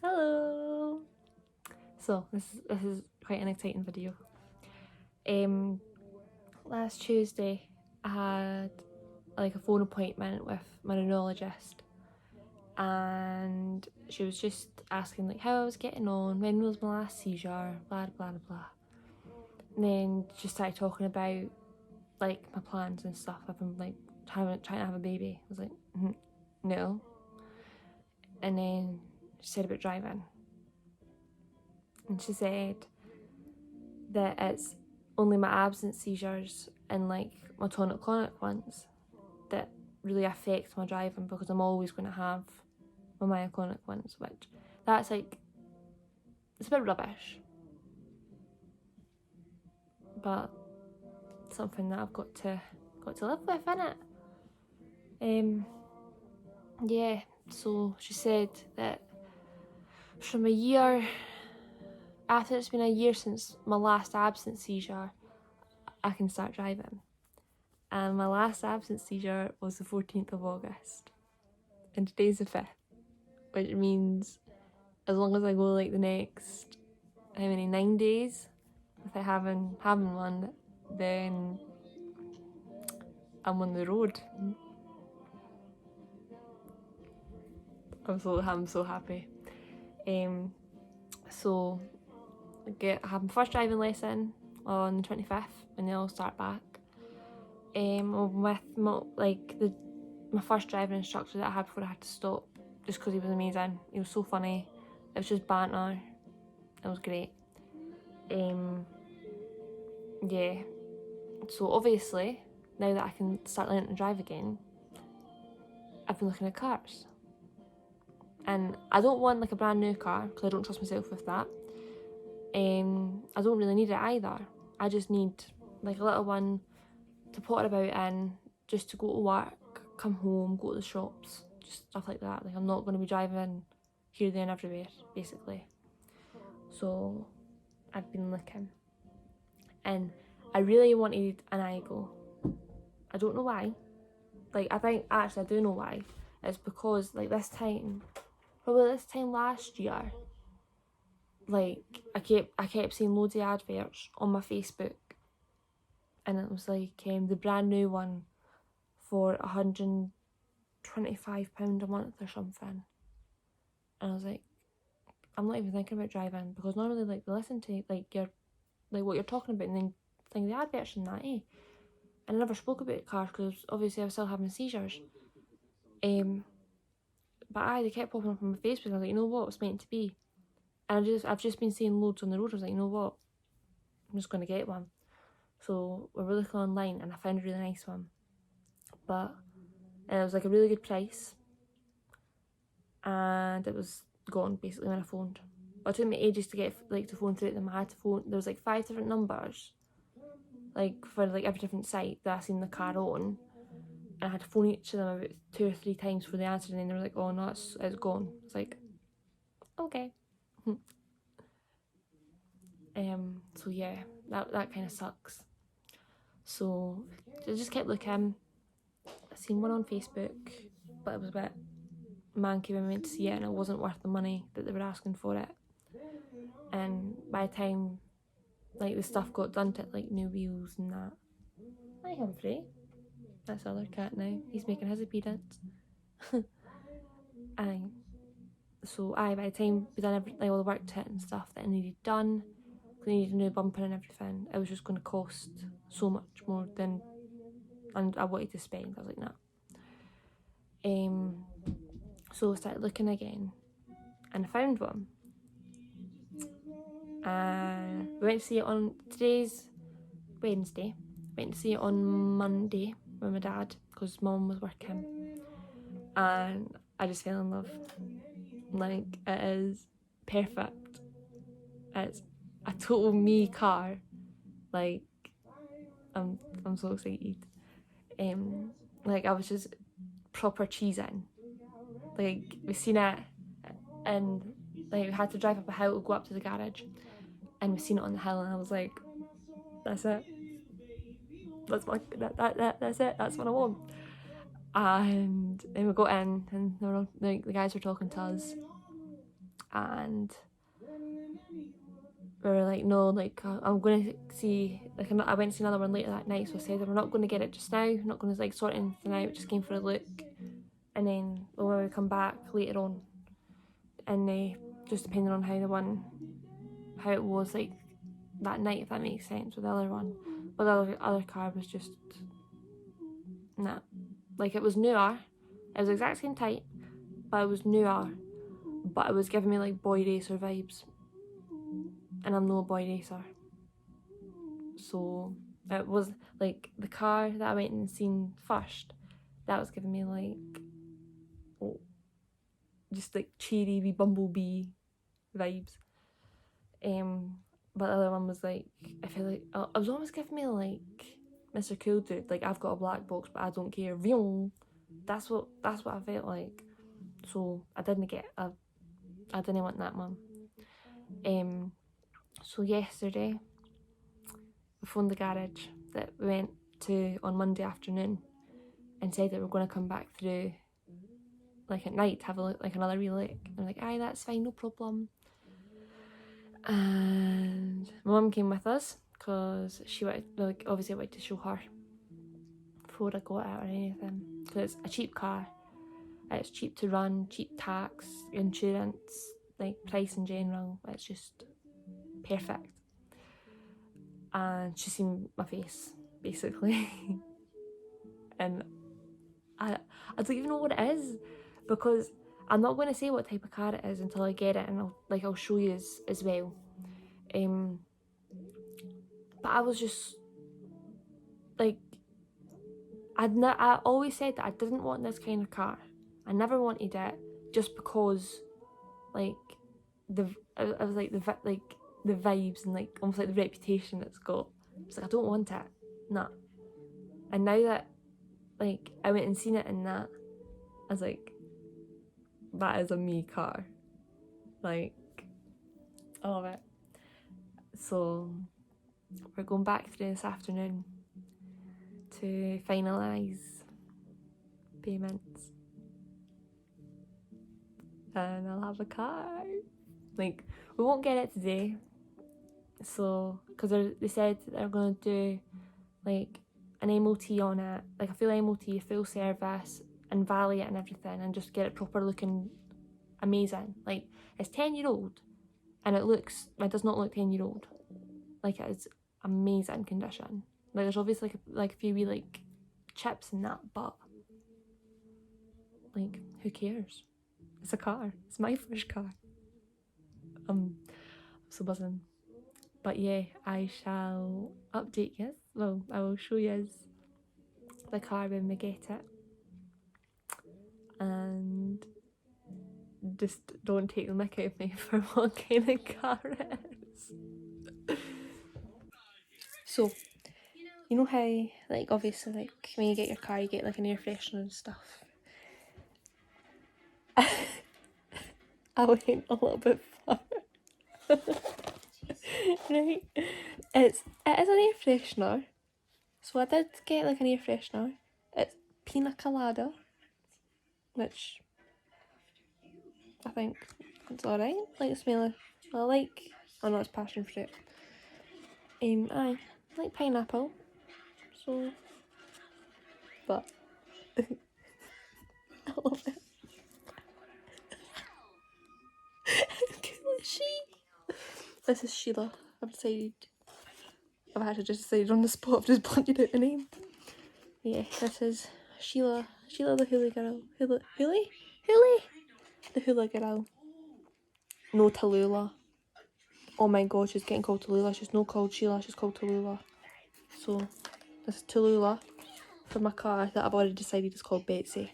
Hello! So this is quite an exciting video. Last Tuesday I had like a phone appointment with my neurologist, and she was just asking like how I was getting on, when was my last seizure, blah blah blah. And then she started talking about like my plans and stuff. I've been like trying to have a baby. I was like, no. And then she said about driving. And she said that it's only my absent seizures and like my tonic-clonic ones that really affect my driving, because I'm always going to have my myoclonic ones, which that's like, it's a bit rubbish, but something that I've got to live with, innit? Yeah, so she said that from a year, after it's been a year since my last absent seizure, I can start driving. And my last absent seizure was the 14th of August. And today's the 5th, which means as long as I go like the next, 9 days without having one, then I'm on the road. I'm so happy. So I have my first driving lesson on the 25th, and then I'll start back. With my first driving instructor that I had before I had to stop, just because he was amazing. He was so funny. It was just banter. It was great. Yeah. So obviously, now that I can start learning to drive again, I've been looking at cars. And I don't want like a brand new car, because I don't trust myself with that. I don't really need it either. I just need like a little one to potter about in, just to go to work, come home, go to the shops, just stuff like that. Like, I'm not going to be driving here, there and everywhere, basically. So I've been looking, and I really wanted an Igo. I don't know why. Like, I think actually I do know why. It's because like probably this time last year, like I kept seeing loads of adverts on my Facebook, and it was like the brand new one for £125 a month or something. And I was like, I'm not even thinking about driving, because normally like they listen to like what you're talking about, and then think the adverts and that, eh? And I never spoke about cars because obviously I was still having seizures. But they kept popping up on my Facebook, and I was like, you know what, it's meant to be. And I've just been seeing loads on the road. I was like, you know what, I'm just going to get one. So we were looking online, and I found a really nice one. But it was like a really good price, and it was gone basically when I phoned. It took me ages to get like to phone through them. I had to phone. There was like 5 different numbers, like for like every different site that I seen the car on, and I had to phone each of them about 2 or 3 times for the answer, and then they were like, "Oh no, it's gone." It's like, okay. So yeah, that kind of sucks. So I just kept looking. I seen one on Facebook, but it was a bit manky when I went to see it, and it wasn't worth the money that they were asking for it. And by the time like the stuff got done to it, like new wheels and that. Hi Humphrey. That's the other cat now. He's making his appearance. Aye. So by the time we done all the work to it and stuff that I needed done, we needed a new bumper and everything, it was just going to cost so much more than I wanted to spend. I was like, nah. So I started looking again, and I found one. We went to see it on today's Wednesday. Went to see it on Monday with my dad, because mum was working, and I just fell in love. Like, it is perfect. It's a total me car. Like, I'm so excited. Like, I was just proper cheesing. Like, we seen it, and like we had to drive up a hill to go up to the garage, and we seen it on the hill, and I was like, that's it. That's it. That's what I want. And then we got in, and the guys were talking to us, and we were like, no, like I'm going to see, like I went to see another one later that night, so I said we're not going to get it just now, we're not going to like sort anything out, just came for a look, and then when we come back later on, and just depending on how it was like that night, if that makes sense, with the other one. But the other car was just, nah. Like it was newer, it was the exact same type, but it was newer, but it was giving me like boy racer vibes, and I'm no a boy racer. So it was like the car that I went and seen first, that was giving me like, oh, just like cheery wee bumblebee vibes. But the other one was like, I feel like it was almost giving me like Mr. Cool Dude, like I've got a black box but I don't care. That's what I felt like. So I didn't want that one. So yesterday we phoned the garage that we went to on Monday afternoon and said that we're going to come back through like at night to have a look, like another wee look. And I'm like, aye, that's fine, no problem. And my mum came with us because she wanted, like, obviously I wanted to show her before I got it or anything, because it's a cheap car, it's cheap to run, cheap tax, insurance, like price in general, it's just perfect. And she's seen my face basically and I don't even know what it is, because I'm not going to say what type of car it is until I get it, and I'll show you as well. But I was just like, I always said that I didn't want this kind of car. I never wanted it, just because like I was like the vibes and like almost like the reputation it's got. It's like I don't want it, nah. And now that like I went and seen it in that, I was like, that is a me car, like I love it. So we're going back through this afternoon to finalise payments, and I'll have a car. Like, we won't get it today, so because they said that they're going to do like an MOT on it, like a full MOT, a full service, and valet it and everything, and just get it proper looking amazing. Like, it's 10-year-old and it does not look 10-year-old. Like, it is amazing condition. Like, there's obviously like a few wee like chips in that, but like, who cares? It's a car. It's my first car. I'm so buzzing. But yeah, I shall update you. Well, I will show you the car when we get it. And just don't take the mick out of me for what kind of car it is. So, you know how, like, obviously, like, when you get your car, you get, like, an air freshener and stuff. I went a little bit far. Right? It is an air freshener. So I did get, like, an air freshener. It's pina colada, which I think it's alright. Like the smell of, oh no, it's passion fruit. I like pineapple, so, but I love it. How cool is she? This is Sheila. I've actually just decided on the spot, I've just blunted out the name. Yeah, this is Sheila the hula girl. Hula the hula girl. No, Tallulah. Oh my god, she's getting called Tallulah. She's not called Sheila, she's called Tallulah. So, this is Tallulah for my car that I've already decided is called Betsy.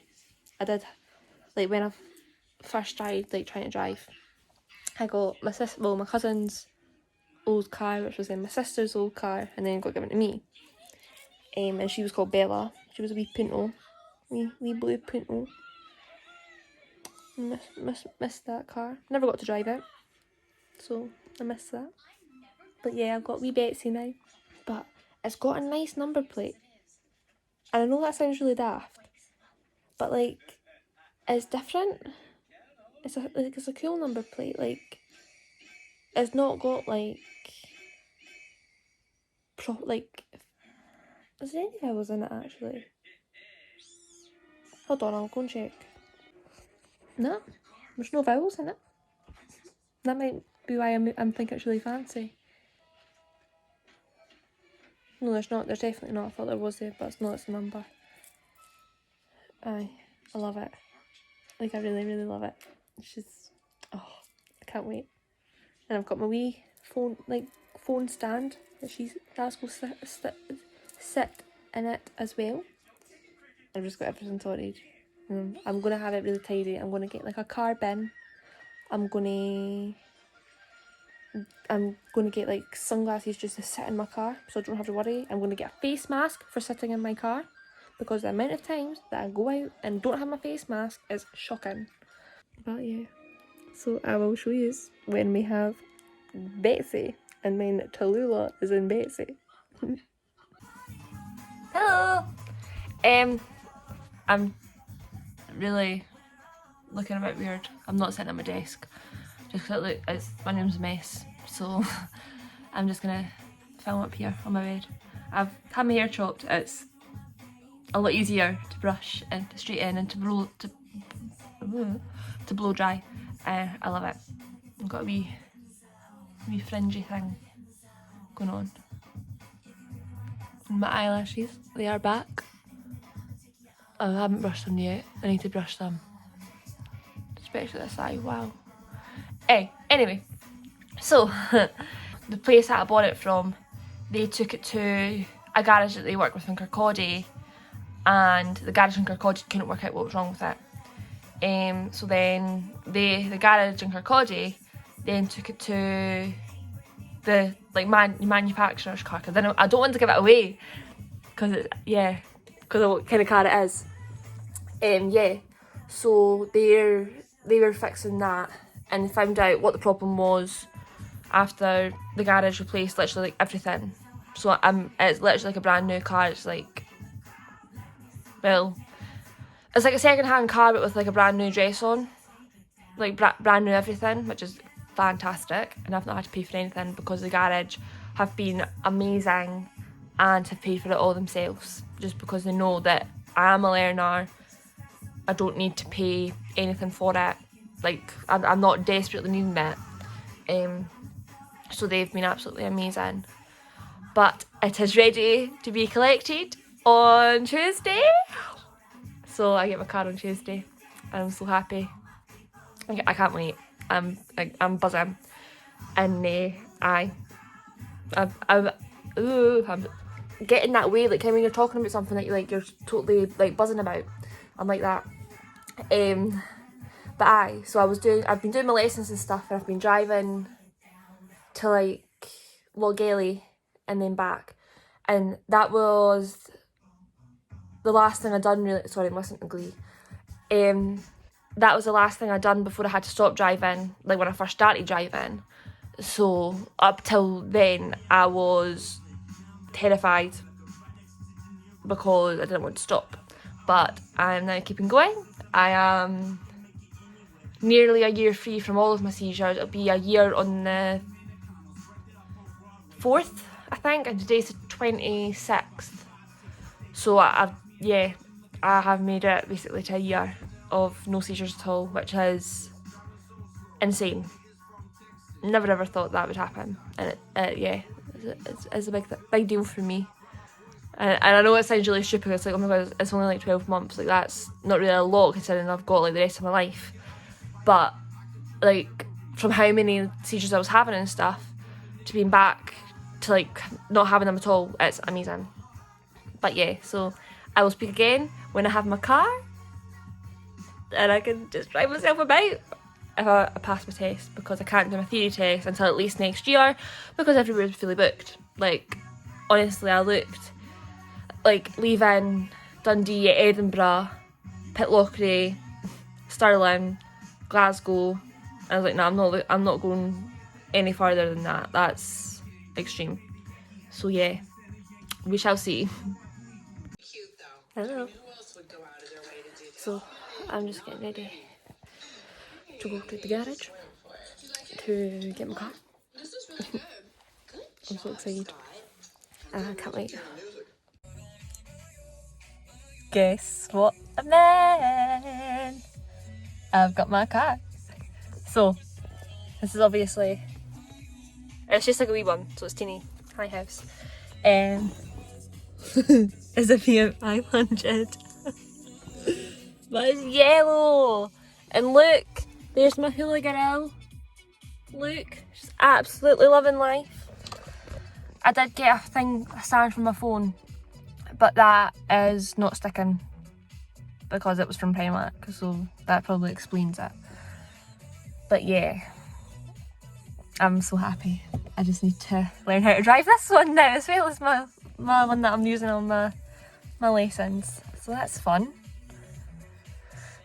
I did, like, when I first started, like, trying to drive, I got my cousin's old car, which was then my sister's old car, and then got given to me. And she was called Bella. She was a wee Pinto. Wee blue Pinto. Missed that car. Never got to drive it, so I missed that. But yeah, I've got wee Betsy now. But it's got a nice number plate. And I know that sounds really daft, but like, it's different. it's a cool number plate. Like, it's not got like is there any vowels in it actually? Hold on, I'll go and check. No, there's no vowels in it. That might be why I'm thinking it's really fancy. No, there's not. There's definitely not. I thought there was there, but it's not. It's a number. Aye, I love it. Like, I really, really love it. It's just, oh, I can't wait. And I've got my wee phone stand that has will sit in it as well. I've just got everything sorted. I'm gonna have it really tidy. I'm gonna get like a car bin. I'm gonna get like sunglasses just to sit in my car so I don't have to worry. I'm gonna get a face mask for sitting in my car, because the amount of times that I go out and don't have my face mask is shocking. But yeah, so I will show you when we have Betsy, and then Tallulah is in Betsy. Hello! I'm really looking a bit weird. I'm not sitting at my desk just because my room's a mess, so I'm just gonna film up here on my bed. I've had my hair chopped. It's a lot easier to brush and to straighten and to blow dry. I love it. I've got a wee fringy thing going on. And my eyelashes, they are back. I haven't brushed them yet. I need to brush them. Especially this eye, wow. Anyway, so the place that I bought it from, they took it to a garage that they work with in Kirkcaldy, and the garage in Kirkcaldy couldn't work out what was wrong with it. So then the garage in Kirkcaldy then took it to the manufacturer's car, because I don't want to give it away, because of what kind of car it is. So they were fixing that and found out what the problem was after the garage replaced literally like everything. So it's literally like a brand new car. It's like, well, it's like a second-hand car but with like a brand new dress on, like brand new everything, which is fantastic. And I've not had to pay for anything because the garage have been amazing and have paid for it all themselves, just because they know that I am a learner. I don't need to pay anything for it. Like, I'm not desperately needing it. So they've been absolutely amazing. But it is ready to be collected on Tuesday. So I get my car on Tuesday. I'm so happy. I can't wait. I'm buzzing. And I'm getting that way, like when you're talking about something that you're totally like buzzing about. I'm like that. So I've been doing my lessons and stuff, and I've been driving to like Logelly and then back, and that was the last thing I'd done really. Sorry, I'm listening to Glee. That was the last thing I'd done before I had to stop driving, like when I first started driving. So up till then I was terrified because I didn't want to stop, but I'm now keeping going. I am nearly a year free from all of my seizures. It'll be a year on the 4th, I think, and today's the 26th. So I have made it basically to a year of no seizures at all, which is insane. Never ever thought that would happen, and it's a big deal for me. And I know it sounds really stupid. It's like, oh my god, it's only like 12 months. Like, that's not really a lot considering I've got like the rest of my life. But like, from how many seizures I was having and stuff, to being back to like not having them at all, it's amazing. But yeah, so I will speak again when I have my car and I can just drive myself about if I pass my test, because I can't do my theory test until at least next year because everywhere's fully booked. Like, honestly, I looked like leaving Dundee, Edinburgh, Pitlochry, Stirling, Glasgow. I was like, no, I'm not going any further than that. That's extreme. So yeah, we shall see. Hello. So I'm just getting ready to to go to the garage to get my car. I'm so excited. I can't wait. Guess what, man? I've got my car. So, this is obviously, it's just like a wee one, so it's teeny, high house. It's a Fiat 500. But it's yellow! And look, there's my hula girl. Look, she's absolutely loving life. I did get a stand from my phone, but that is not sticking because it was from Primark, so that probably explains it. But yeah, I'm so happy. I just need to learn how to drive this one now as well as my one that I'm using on my lessons. So that's fun.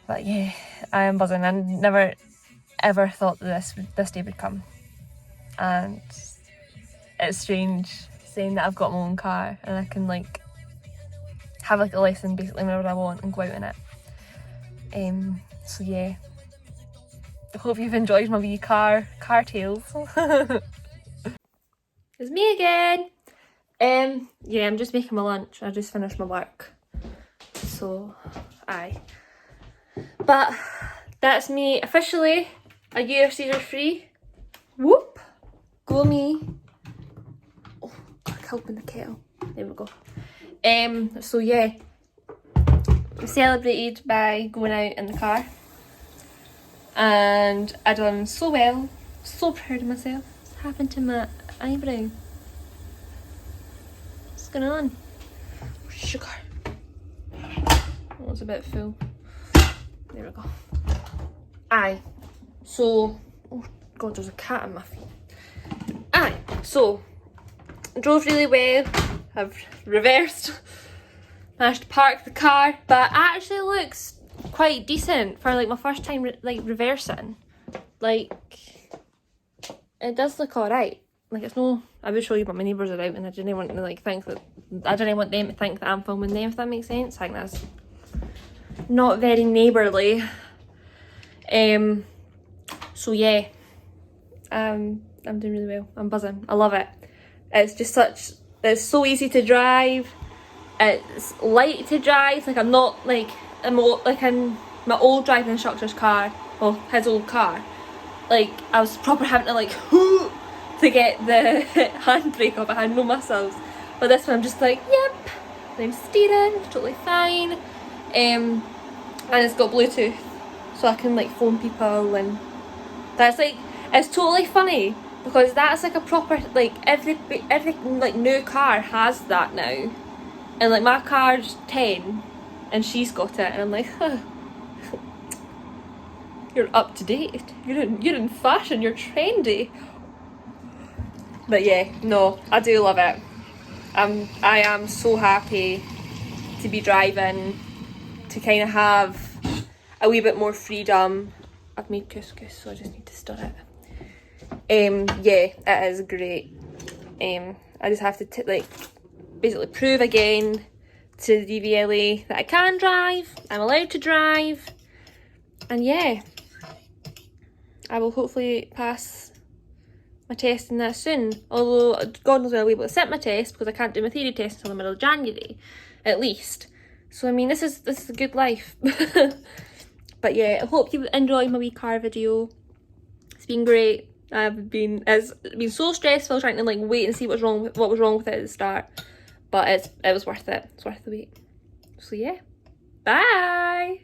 But yeah, I am buzzing. I never ever thought that this day would come. And it's strange saying that I've got my own car and I can like have like a lesson basically whenever I want and go out in it. So yeah, I hope you've enjoyed my wee car tales. It's me again. Yeah, I'm just making my lunch. I just finished my work. So, aye. But that's me officially a year seizure free. Whoop! Go me. Oh, help in the kettle. There we go. So yeah, we celebrated by going out in the car. And I done so well. So proud of myself. What's happened to my eyebrow? What's going on? Sugar. Oh, it's a bit full. There we go. Aye. So, oh god, there's a cat on my feet. Aye. So, drove really well. I've reversed. Managed to park the car, but it actually looks quite decent for like my first time reversing. Like, it does look alright. Like, it's no, I would show you, but my neighbours are out and I didn't want to like think that, I didn't want them to think that I'm filming them, if that makes sense. I think that's not very neighbourly. So yeah, I'm doing really well. I'm buzzing. I love it. It's just it's so easy to drive. It's light to drive. Like, I'm not like in my old driving instructor's car, well, his old car. Like, I was proper having to like to get the handbrake off. I had no muscles. But this one I'm just like, yep, I'm steering, totally fine. And it's got Bluetooth, so I can like phone people, and that's like, it's totally funny because that's like a proper, like every like new car has that now. And like my car's 10 and she's got it, and I'm like, huh, you're up to date, you're in fashion, you're trendy. But yeah, no, I do love it. I am so happy to be driving, to kind of have a wee bit more freedom. I've made couscous, so I just need to stir it. Yeah, it is great. I just have to like basically prove again to the DVLA that I can drive, I'm allowed to drive, and yeah, I will hopefully pass my test in that soon. Although God knows when I'll be able to sit my test, because I can't do my theory test until the middle of January, at least. So I mean, this is a good life. But yeah, I hope you enjoyed my wee car video. It's been great. It's been so stressful trying to like wait and see what was wrong with it at the start, but it was worth it. It's worth the wait. So yeah, bye.